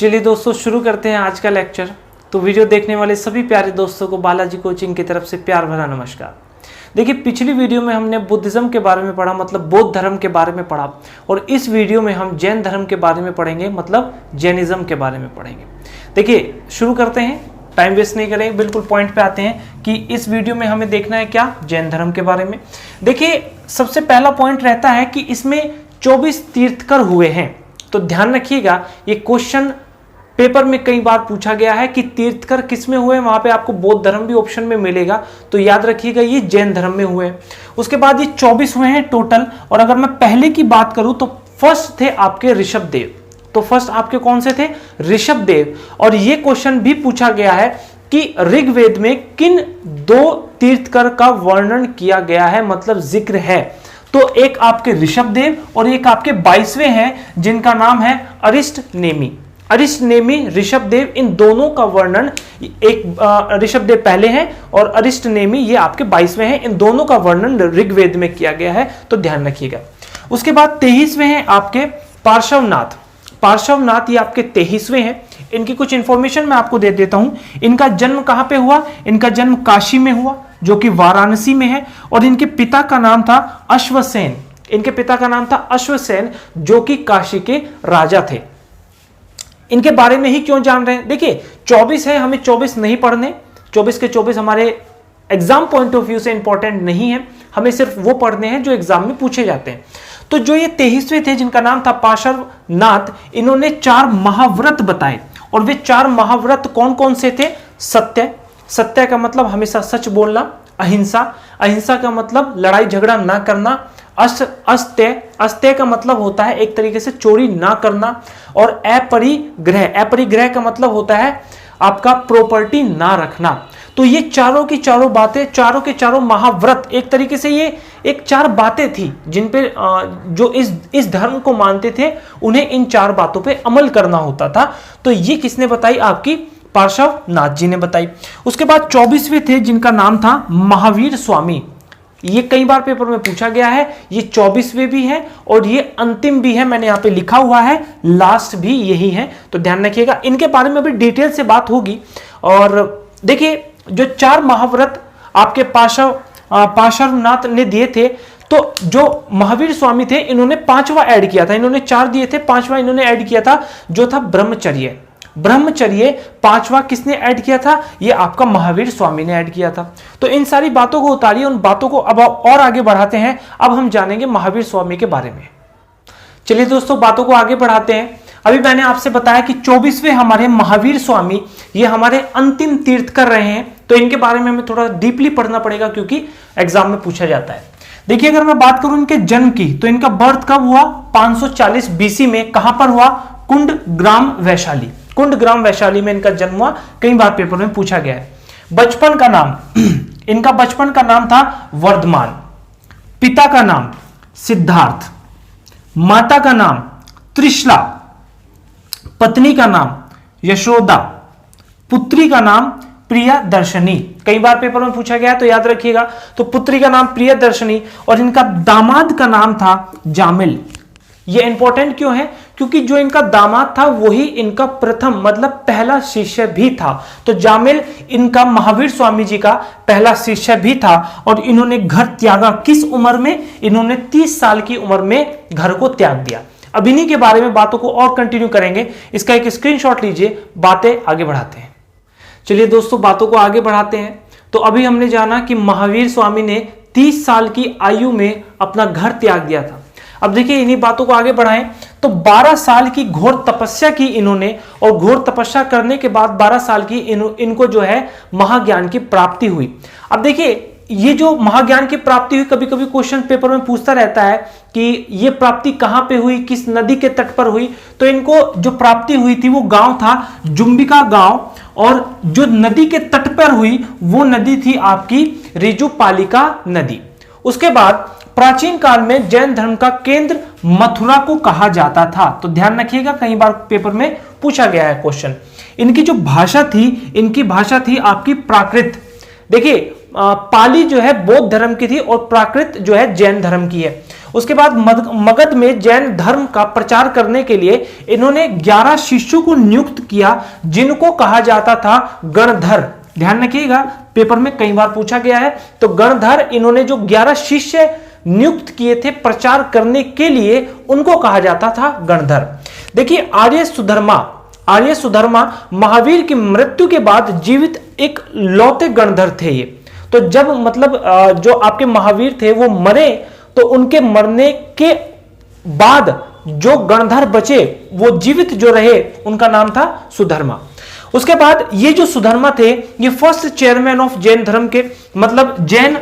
चलिए दोस्तों शुरू करते हैं आज का लेक्चर। तो वीडियो देखने वाले सभी प्यारे दोस्तों को बालाजी कोचिंग की तरफ से प्यार भरा नमस्कार। देखिए पिछली वीडियो में हमने बुद्धिज्म के बारे में पढ़ा, मतलब बौद्ध धर्म के बारे में पढ़ा, और इस वीडियो में हम जैन धर्म के बारे में पढ़ेंगे, मतलब जैनिज्म के बारे में पढ़ेंगे। देखिए शुरू करते हैं, टाइम वेस्ट नहीं करेंगे, बिल्कुल पॉइंट पे आते हैं कि इस वीडियो में हमें देखना है क्या, जैन धर्म के बारे में। देखिए सबसे पहला पॉइंट रहता है कि इसमें 24 तीर्थकर हुए हैं। तो ध्यान रखिएगा, ये क्वेश्चन पेपर में कई बार पूछा गया है कि तीर्थकर किस में हुए, वहां पे आपको बौद्ध धर्म भी ऑप्शन में मिलेगा, तो याद रखिएगा ये जैन धर्म में हुए। उसके बाद ये 24 हुए हैं टोटल। और अगर मैं पहले की बात करूं तो फर्स्ट थे आपके ऋषभ देव। तो फर्स्ट आपके कौन से थे, ऋषभ देव। और ये क्वेश्चन भी पूछा गया है कि ऋग्वेद में किन 2 तीर्थकर का वर्णन किया गया है, मतलब जिक्र है। तो एक आपके ऋषभ देव और एक आपके 22वें हैं जिनका नाम है अरिष्ट नेमी। अरिष्ट नेमी, ऋषभ देव, इन दोनों का वर्णन, एक ऋषभ देव पहले हैं और अरिष्ट नेमी ये आपके 22वें हैं, इन दोनों का वर्णन ऋग्वेद में किया गया है, तो ध्यान रखिएगा। उसके बाद 23वें हैं आपके पार्श्वनाथ। पार्श्वनाथ ये आपके 23वें हैं। इनकी कुछ इंफॉर्मेशन मैं आपको दे देता हूं। इनका जन्म कहां पे हुआ, इनका जन्म काशी में हुआ जो कि वाराणसी में है, और इनके पिता का नाम था अश्वसेन। इनके पिता का नाम था अश्वसेन जो कि काशी के राजा थे। इनके बारे में ही क्यों जान रहे हैं, देखिए 24 है, हमें 24 नहीं पढ़ने, 24 के 24 हमारे एग्जाम पॉइंट ऑफ व्यू से इंपॉर्टेंट नहीं है, हमें सिर्फ वो पढ़ने हैं जो एग्जाम में पूछे जाते हैं। तो जो ये 23वें थे जिनका नाम था पार्श्वनाथ, इन्होंने 4 महाव्रत बताए। और वे 4 महाव्रत कौन कौन से थे, सत्य, सत्य का मतलब हमेशा सच बोलना, अहिंसा, अहिंसा का मतलब लड़ाई झगड़ा ना करना, अस्त्य, अस्त्य का मतलब होता है एक तरीके से चोरी ना करना, और अपरिग्रह, अपरिग्रह का मतलब होता है आपका प्रॉपर्टी ना रखना। तो ये चारों की चारों बातें, चारों के चारों महाव्रत, एक तरीके से ये एक 4 बातें थी जिन पे जो इस धर्म को मानते थे उन्हें इन 4 बातों पे अमल करना होता था। तो ये किसने बताई, आपकी पार्श्वनाथ जी ने बताई। उसके बाद 24वें थे जिनका नाम था महावीर स्वामी। ये कई बार पेपर में पूछा गया है, ये 24वें भी है और ये अंतिम भी है, मैंने यहां पे लिखा हुआ है, लास्ट भी यही है, तो ध्यान रखिएगा। इनके बारे में भी डिटेल से बात होगी। और देखिए जो 4 महाव्रत आपके पार्श्वनाथ ने दिए थे, तो जो महावीर स्वामी थे इन्होंने 5वां ऐड किया था। इन्होंने 4 दिए थे, 5वां इन्होंने ऐड किया था जो था ब्रह्मचर्य। ब्रह्मचर्य 5वां किसने ऐड किया था, ये आपका महावीर स्वामी ने ऐड किया था। तो इन सारी बातों को उतारिए, उन बातों को अब और आगे बढ़ाते हैं। अब हम जानेंगे महावीर स्वामी के बारे में। चलिए दोस्तों बातों को आगे बढ़ाते हैं। अभी मैंने आपसे बताया कि 24वें हमारे महावीर स्वामी ये हमारे अंतिम तीर्थ कर रहे हैं, तो इनके बारे में हमें थोड़ा डीपली पढ़ना पड़ेगा क्योंकि एग्जाम में पूछा जाता है। देखिए अगर मैं बात करूं इनके जन्म की, तो इनका बर्थ कब हुआ, 540 बीसी में। कहां पर हुआ, कुंडग्राम वैशाली। कुंडग्राम वैशाली में इनका जन्म हुआ, कई बार पेपर में पूछा गया है। बचपन का नाम इनका बचपन का नाम था वर्धमान। पिता का नाम सिद्धार्थ, माता का नाम त्रिशला, पत्नी का नाम यशोदा, पुत्री का नाम प्रियदर्शनी। कई बार पेपर में पूछा गया है तो याद रखिएगा। तो पुत्री का नाम प्रियदर्शनी और इनका दामाद का नाम था जामिल। ये इंपॉर्टेंट क्यों है, क्योंकि जो इनका दामाद था वही इनका प्रथम मतलब पहला शिष्य भी था। तो जामिल इनका महावीर स्वामी जी का पहला शिष्य भी था। और इन्होंने घर त्यागा किस उम्र में, इन्होंने 30 साल की उम्र में घर को त्याग दिया। अब इन्हीं के बारे में बातों को और कंटिन्यू करेंगे, इसका एक स्क्रीनशॉट लीजिए, बातें आगे बढ़ाते हैं। चलिए दोस्तों बातों को आगे बढ़ाते हैं। तो अभी हमने जाना कि महावीर स्वामी ने 30 साल की आयु में अपना घर त्याग दिया था। अब देखिए इन्हीं बातों को आगे बढ़ाएं तो 12 साल की घोर तपस्या की इन्होंने, और घोर तपस्या करने के बाद 12 साल की इनको जो है महाज्ञान की प्राप्ति हुई। अब देखिए ये जो महाज्ञान की प्राप्ति हुई, कभी कभी क्वेश्चन पेपर में पूछता रहता है कि ये प्राप्ति कहां पे हुई, किस नदी के तट पर हुई। तो इनको जो प्राप्ति हुई थी वो गांव था जुम्बिका गांव, और जो नदी के तट पर हुई वो नदी थी आपकी ऋजुपालिका नदी। उसके बाद प्राचीन काल में जैन धर्म का केंद्र मथुरा को कहा जाता था। तो ध्यान रखिएगा, कई बार पेपर में पूछा गया है क्वेश्चन। इनकी जो भाषा थी, इनकी भाषा थी आपकी प्राकृत। देखिए पाली जो है बौद्ध धर्म की थी और प्राकृत जो है जैन धर्म की है। उसके बाद मगध में जैन धर्म का प्रचार करने के लिए इन्होंने 11 शिष्यों को नियुक्त किया, जिनको कहा जाता था गणधर। ध्यान रखिएगा, पेपर में कई बार पूछा गया है। तो गणधर, इन्होंने जो 11 शिष्य नियुक्त किए थे प्रचार करने के लिए, उनको कहा जाता था गणधर। देखिए आर्य सुधर्मा महावीर की मृत्यु के बाद जीवित एक लौते गणधर थे ये। तो जब मतलब जो आपके महावीर थे वो मरे, तो उनके मरने के बाद जो गणधर बचे वो जीवित जो रहे, उनका नाम था सुधर्मा। उसके बाद ये जो सुधर्मा थे, ये फर्स्ट चेयरमैन ऑफ जैन धर्म के, मतलब जैन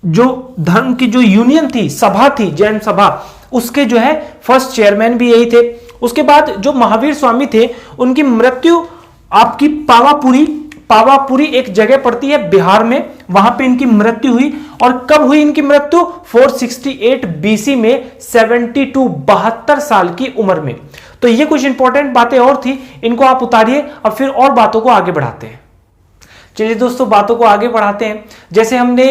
जो धर्म की जो यूनियन थी, सभा थी, जैन सभा, उसके जो है फर्स्ट चेयरमैन भी यही थे। उसके बाद जो महावीर स्वामी थे, उनकी मृत्यु आपकी पावापुरी एक जगह पड़ती है बिहार में, वहां पे इनकी मृत्यु हुई। और कब हुई इनकी मृत्यु? 468 बीसी में, 72 साल की उम्र में। तो ये कुछ इंपॉर्टेंट बातें और थी, इनको आप उतारिए और फिर और बातों को आगे बढ़ाते हैं। चलिए दोस्तों, बातों को आगे बढ़ाते हैं। जैसे हमने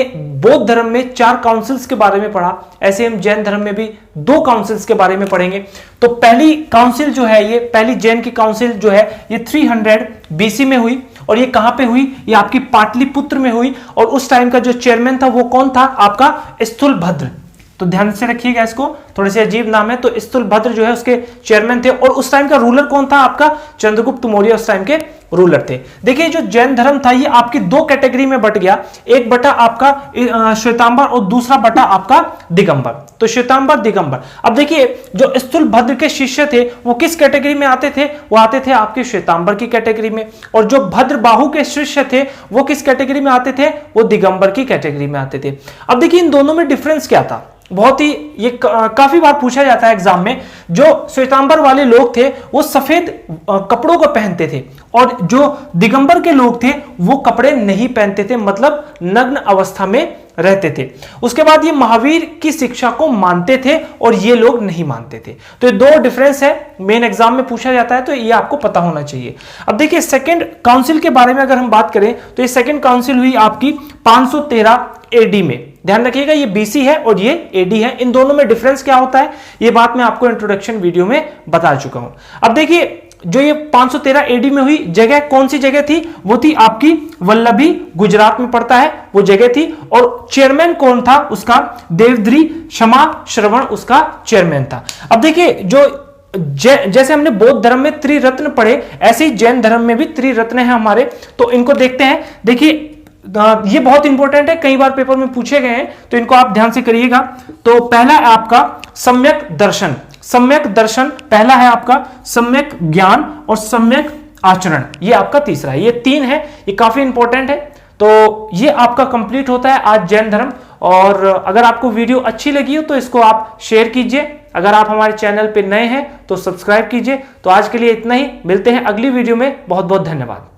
बौद्ध धर्म में 4 काउंसिल्स के बारे में पढ़ा, ऐसे हम जैन धर्म में भी 2 काउंसिल्स के बारे में पढ़ेंगे। तो पहली काउंसिल जो है, ये पहली जैन की काउंसिल जो है, ये 300 बीसी में हुई। और ये कहां पे हुई? ये आपकी पाटलिपुत्र में हुई। और उस टाइम का जो चेयरमैन था वो कौन था? आपका स्थूलभद्र। तो ध्यान से रखिएगा इसको, थोड़े से अजीब नाम है। तो स्थूलभद्र जो है उसके चेयरमैन थे। और उस टाइम का रूलर कौन था? आपका चंद्रगुप्त मौर्य उस टाइम के रूलर थे। देखिए, जो जैन धर्म था ये आपकी 2 कैटेगरी में बट गया। एक बटा आपका श्वेतांबर और दूसरा बटा आपका दिगंबर। तो श्वेतांबर, दिगंबर। अब देखिए, जो स्थूलभद्र के शिष्य थे वो किस कैटेगरी में आते थे? वो आते थे आपके श्वेतांबर की कैटेगरी में। और जो भद्रबाहु के शिष्य थे वो किस कैटेगरी में आते थे? वो दिगंबर की कैटेगरी में आते थे। अब देखिए, इन दोनों में डिफरेंस क्या था? बहुत ही ये काफी बार पूछा जाता है एग्जाम में। जो श्वेतांबर वाले लोग थे वो सफेद कपड़ों को पहनते थे, और जो दिगंबर के लोग थे वो कपड़े नहीं पहनते थे, मतलब नग्न अवस्था में रहते थे। उसके बाद ये महावीर की शिक्षा को मानते थे और ये लोग नहीं मानते थे। तो ये 2 डिफरेंस है, मेन एग्जाम में पूछा जाता है, तो ये आपको पता होना चाहिए। अब देखिए, सेकंड काउंसिल के बारे में अगर हम बात करें तो ये सेकंड काउंसिल हुई आपकी 513 एडी में। ध्यान रखिएगा, ये बीसी है और ये एडी है। इन दोनों में डिफरेंस क्या होता है ये बात मैं आपको इंट्रोडक्शन वीडियो में बता चुका हूं। अब देखिए, जो ये 513 एडी में हुई, जगह कौन सी जगह थी? वो थी आपकी वल्लभी, गुजरात में पड़ता है वो जगह थी। और चेयरमैन कौन था उसका? देवद्री क्षमा श्रवण उसका चेयरमैन था। अब देखिए, जो जैसे हमने बौद्ध धर्म में त्रिरत्न पढ़े, ऐसे ही जैन धर्म में भी त्रिरत्न है हमारे। तो इनको देखते हैं। देखिए, ये बहुत इंपॉर्टेंट है, कई बार पेपर में पूछे गए हैं, तो इनको आप ध्यान से करिएगा। तो पहला है आपका सम्यक दर्शन। सम्यक दर्शन पहला है आपका, सम्यक ज्ञान और सम्यक आचरण ये आपका तीसरा है। ये 3 है, ये काफी इंपॉर्टेंट है। तो ये आपका कंप्लीट होता है आज जैन धर्म। और अगर आपको वीडियो अच्छी लगी हो तो इसको आप शेयर कीजिए। अगर आप हमारे चैनल पे नए हैं तो सब्सक्राइब कीजिए। तो आज के लिए इतना ही, मिलते हैं अगली वीडियो में। बहुत बहुत धन्यवाद।